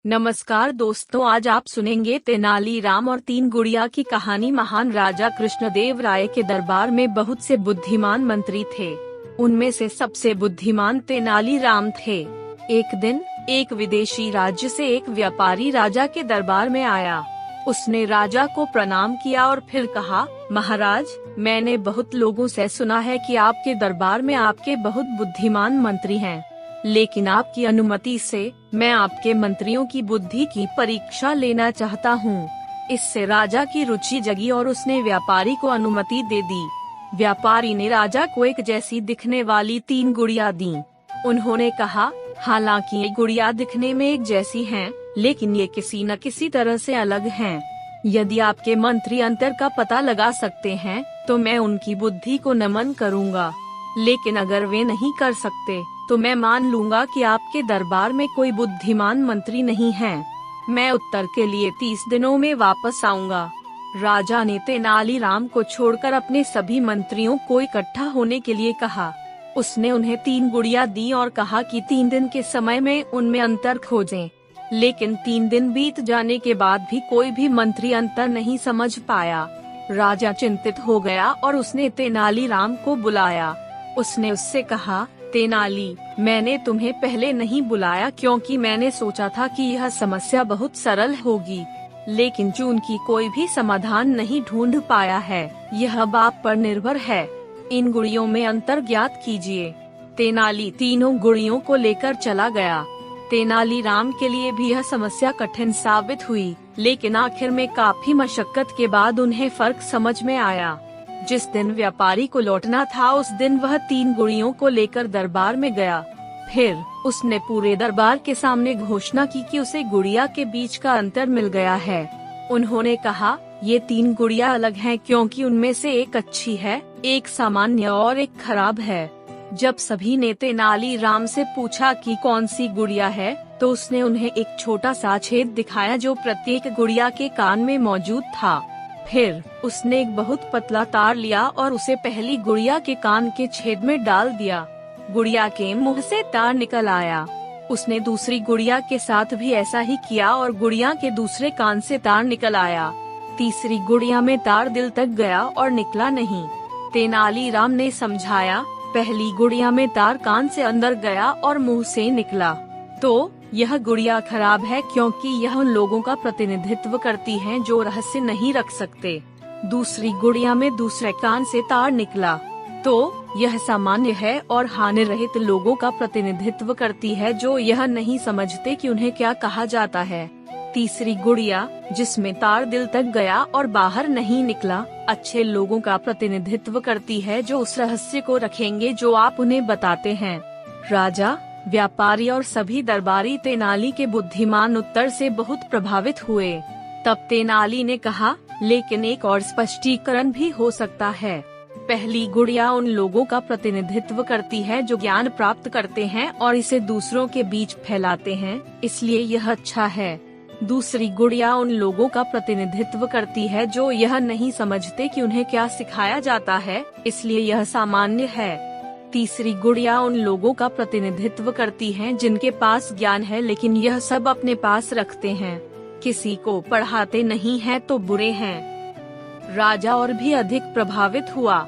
नमस्कार दोस्तों, आज आप सुनेंगे तेनालीराम और तीन गुड़िया की कहानी। महान राजा कृष्णदेव राय के दरबार में बहुत से बुद्धिमान मंत्री थे। उनमें से सबसे बुद्धिमान तेनालीराम थे। एक दिन एक विदेशी राज्य से एक व्यापारी राजा के दरबार में आया। उसने राजा को प्रणाम किया और फिर कहा, महाराज, मैंने बहुत लोगों से सुना है कि आपके दरबार में आपके बहुत बुद्धिमान मंत्री हैं, लेकिन आपकी अनुमति से मैं आपके मंत्रियों की बुद्धि की परीक्षा लेना चाहता हूँ। इससे राजा की रुचि जगी और उसने व्यापारी को अनुमति दे दी। व्यापारी ने राजा को एक जैसी दिखने वाली तीन गुड़िया दी। उन्होंने कहा, हालांकि ये गुड़िया दिखने में एक जैसी हैं, लेकिन ये किसी न किसी तरह से अलग हैं। यदि आपके मंत्री अंतर का पता लगा सकते हैं तो मैं उनकी बुद्धि को नमन करूँगा, लेकिन अगर वे नहीं कर सकते तो मैं मान लूँगा कि आपके दरबार में कोई बुद्धिमान मंत्री नहीं है। मैं उत्तर के लिए 30 दिनों में वापस आऊँगा। राजा ने तेनालीराम को छोड़कर अपने सभी मंत्रियों को इकट्ठा होने के लिए कहा। उसने उन्हें तीन गुड़िया दी और कहा कि 3 दिन के समय में उनमें अंतर खोजें। लेकिन 3 दिन बीत जाने के बाद भी कोई भी मंत्री अंतर नहीं समझ पाया। राजा चिंतित हो गया और उसने तेनालीराम को बुलाया। उसने उससे कहा, तेनाली, मैंने तुम्हें पहले नहीं बुलाया क्योंकि मैंने सोचा था कि यह समस्या बहुत सरल होगी, लेकिन जो उनकी कोई भी समाधान नहीं ढूंढ पाया है, यह बाप पर निर्भर है। इन गुड़ियों में अंतर ज्ञात कीजिए। तेनाली तीनों गुड़ियों को लेकर चला गया। तेनालीराम के लिए भी यह समस्या कठिन साबित हुई, लेकिन आखिर में काफी मशक्कत के बाद उन्हें फर्क समझ में आया। जिस दिन व्यापारी को लौटना था उस दिन वह तीन गुड़ियों को लेकर दरबार में गया। फिर उसने पूरे दरबार के सामने घोषणा की कि उसे गुड़िया के बीच का अंतर मिल गया है। उन्होंने कहा, ये तीन गुड़िया अलग हैं क्योंकि उनमें से एक अच्छी है, एक सामान्य और एक खराब है। जब सभी ने तेनालीराम से पूछा कि कौन सी गुड़िया है, तो उसने उन्हें एक छोटा सा छेद दिखाया जो प्रत्येक गुड़िया के कान में मौजूद था। फिर उसने एक बहुत पतला तार लिया और उसे पहली गुड़िया के कान के छेद में डाल दिया। गुड़िया के मुंह से तार निकल आया। उसने दूसरी गुड़िया के साथ भी ऐसा ही किया और गुड़िया के दूसरे कान से तार निकल आया। तीसरी गुड़िया में तार दिल तक गया और निकला नहीं। तेनालीराम ने समझाया, पहली गुड़िया में तार कान से अंदर गया और मुंह से निकला, तो यह गुड़िया खराब है क्योंकि यह उन लोगों का प्रतिनिधित्व करती है जो रहस्य नहीं रख सकते। दूसरी गुड़िया में दूसरे कान से तार निकला, तो यह सामान्य है और हानि रहित लोगों का प्रतिनिधित्व करती है जो यह नहीं समझते कि उन्हें क्या कहा जाता है। तीसरी गुड़िया, जिसमें तार दिल तक गया और बाहर नहीं निकला, अच्छे लोगों का प्रतिनिधित्व करती है जो उस रहस्य को रखेंगे जो आप उन्हें बताते हैं। राजा, व्यापारी और सभी दरबारी तेनाली के बुद्धिमान उत्तर से बहुत प्रभावित हुए। तब तेनाली ने कहा, लेकिन एक और स्पष्टीकरण भी हो सकता है। पहली गुड़िया उन लोगों का प्रतिनिधित्व करती है जो ज्ञान प्राप्त करते हैं और इसे दूसरों के बीच फैलाते हैं, इसलिए यह अच्छा है। दूसरी गुड़िया उन लोगों का प्रतिनिधित्व करती है जो यह नहीं समझते कि उन्हें क्या सिखाया जाता है, इसलिए यह सामान्य है। तीसरी गुड़िया उन लोगों का प्रतिनिधित्व करती है जिनके पास ज्ञान है लेकिन यह सब अपने पास रखते हैं, किसी को पढ़ाते नहीं हैं तो बुरे हैं। राजा और भी अधिक प्रभावित हुआ।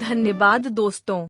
धन्यवाद दोस्तों।